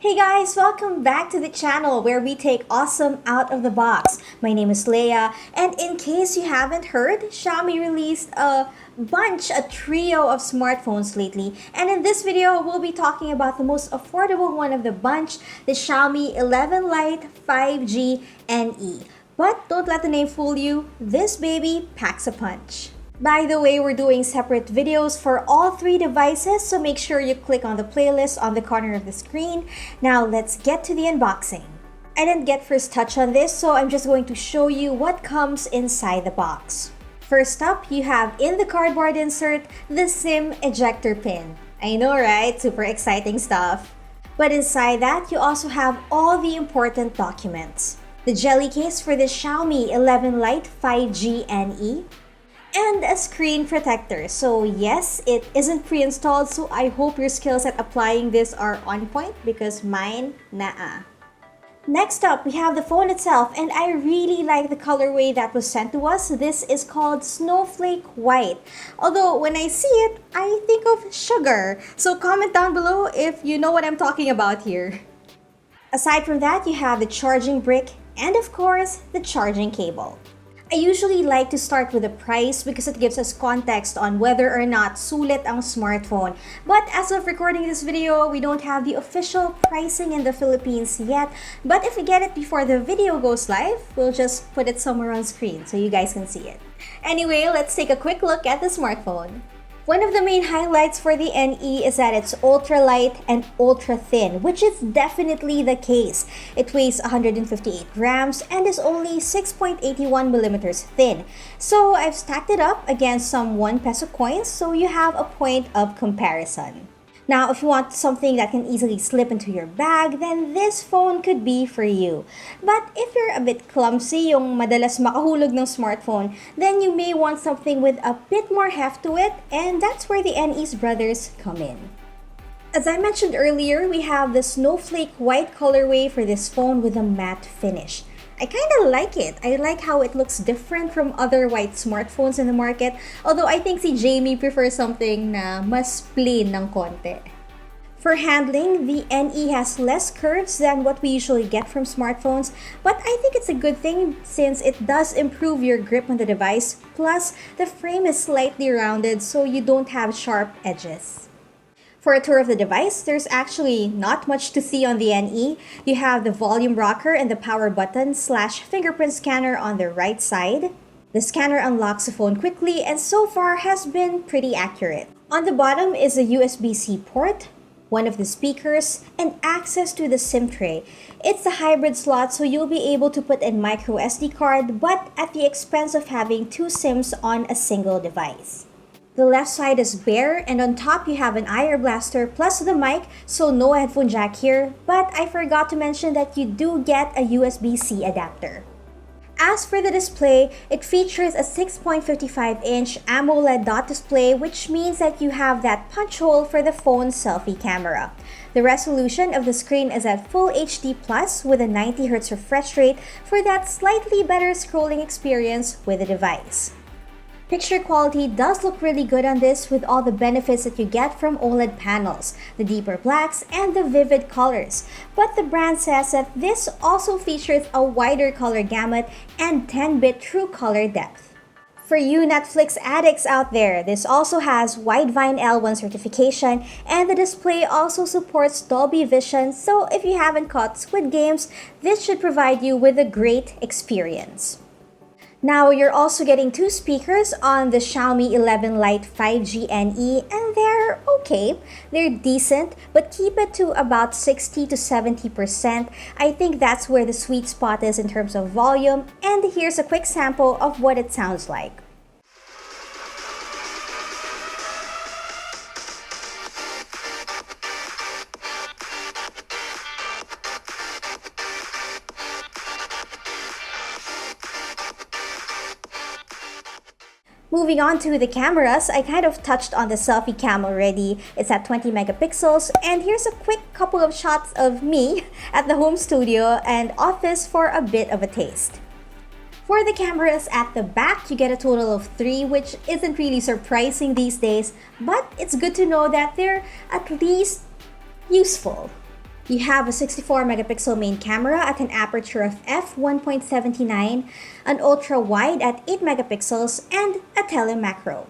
Hey guys, welcome back to the channel where we take awesome out of the box. My name is Leia, and in case you haven't heard, Xiaomi released a trio of smartphones lately. And in this video, we'll be talking about the most affordable one of the bunch, the Xiaomi 11 Lite 5G NE. But don't let the name fool you, this baby packs a punch. By the way, we're doing separate videos for all three devices, so make sure you click on the playlist on the corner of the screen. Now let's get to the unboxing. I didn't get first touch on this, so I'm just going to show you what comes inside the box. First up, you have in the cardboard insert the SIM ejector pin. I know, right? Super exciting stuff. But inside that, you also have all the important documents. The jelly case for the Xiaomi 11 Lite 5G NE, and a screen protector. So yes, it isn't pre-installed, so I hope your skills at applying this are on point because mine, nah. Next up, we have the phone itself, and I really like the colorway that was sent to us. This is called Snowflake White. Although when I see it, I think of sugar. So comment down below if you know what I'm talking about here. Aside from that, you have the charging brick and of course, the charging cable. I usually like to start with the price because it gives us context on whether or not sulit ang smartphone. But as of recording this video, we don't have the official pricing in the Philippines yet. But if we get it before the video goes live, we'll just put it somewhere on screen so you guys can see it. Anyway, let's take a quick look at the smartphone. One of the main highlights for the NE is that it's ultra light and ultra thin, which is definitely the case. It weighs 158 grams and is only 6.81 millimeters thin. So I've stacked it up against some 1 peso coins so you have a point of comparison. Now, if you want something that can easily slip into your bag, then this phone could be for you. But if you're a bit clumsy, yung madalas makahulog ng smartphone, then you may want something with a bit more heft to it, and that's where the NE's brothers come in. As I mentioned earlier, we have the Snowflake White colorway for this phone with a matte finish. I kinda like it. I like how it looks different from other white smartphones in the market, although I think si Jamie prefers something na mas plain ng konti. For handling, the NE has less curves than what we usually get from smartphones, but I think it's a good thing since it does improve your grip on the device, plus the frame is slightly rounded so you don't have sharp edges. For a tour of the device, there's actually not much to see on the NE. You have the volume rocker and the power button / fingerprint scanner on the right side. The scanner unlocks the phone quickly and so far has been pretty accurate. On the bottom is a USB-C port, one of the speakers, and access to the SIM tray. It's a hybrid slot so you'll be able to put in micro SD card but at the expense of having 2 SIMs on a single device. The left side is bare, and on top you have an IR blaster plus the mic, so no headphone jack here, but I forgot to mention that you do get a USB-C adapter. As for the display, it features a 6.55-inch AMOLED dot display, which means that you have that punch hole for the phone's selfie camera. The resolution of the screen is at Full HD Plus with a 90Hz refresh rate for that slightly better scrolling experience with the device. Picture quality does look really good on this with all the benefits that you get from OLED panels, the deeper blacks, and the vivid colors. But the brand says that this also features a wider color gamut and 10-bit true color depth. For you Netflix addicts out there, this also has Widevine L1 certification, and the display also supports Dolby Vision, so if you haven't caught Squid Games, this should provide you with a great experience. Now, you're also getting 2 speakers on the Xiaomi 11 Lite 5G NE, and they're okay. They're decent, but keep it to about 60 to 70%. I think that's where the sweet spot is in terms of volume, and here's a quick sample of what it sounds like. Moving on to the cameras, I kind of touched on the selfie cam already. It's at 20 megapixels, and here's a quick couple of shots of me at the home studio and office for a bit of a taste. For the cameras at the back, you get a total of 3, which isn't really surprising these days, but it's good to know that they're at least useful. You have a 64 megapixel main camera at an aperture of f1.79, an ultra wide at 8 megapixels, and a telemacro.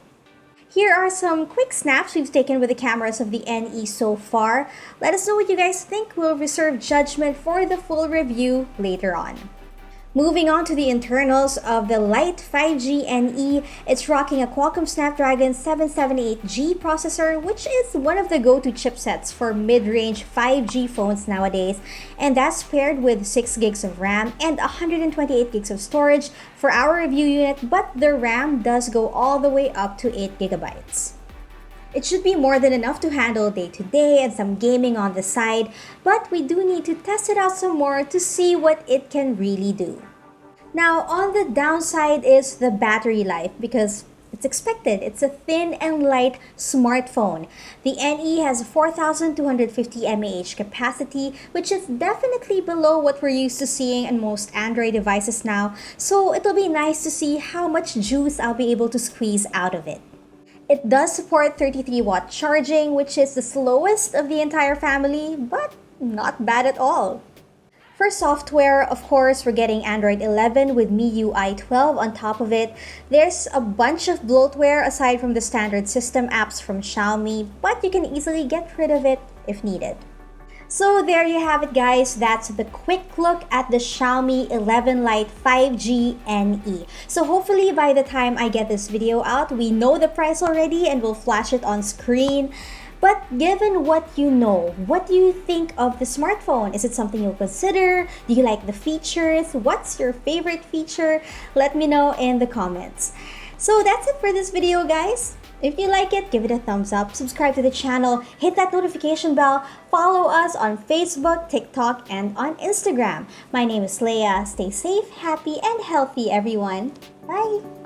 Here are some quick snaps we've taken with the cameras of the NE so far. Let us know what you guys think. We'll reserve judgment for the full review later on. Moving on to the internals of the Lite 5G NE, it's rocking a Qualcomm Snapdragon 778G processor, which is one of the go-to chipsets for mid-range 5G phones nowadays, and that's paired with 6 gigs of RAM and 128 gigs of storage for our review unit, but the RAM does go all the way up to 8 gigabytes. It should be more than enough to handle day-to-day and some gaming on the side, but we do need to test it out some more to see what it can really do. Now, on the downside is the battery life because it's expected. It's a thin and light smartphone. The NE has 4,250 mAh capacity, which is definitely below what we're used to seeing in most Android devices now, so it'll be nice to see how much juice I'll be able to squeeze out of it. It does support 33-watt charging, which is the slowest of the entire family, but not bad at all. For software, of course, we're getting Android 11 with MIUI 12 on top of it. There's a bunch of bloatware aside from the standard system apps from Xiaomi, but you can easily get rid of it if needed. So there you have it, guys. That's the quick look at the Xiaomi 11 Lite 5G NE. So hopefully by the time I get this video out, we know the price already and we'll flash it on screen. But given what you know, what do you think of the smartphone? Is it something you'll consider? Do you like the features? What's your favorite feature? Let me know in the comments. So that's it for this video, guys. If you like it, give it a thumbs up, subscribe to the channel, hit that notification bell, follow us on Facebook, TikTok, and on Instagram. My name is Leia. Stay safe, happy, and healthy, everyone. Bye!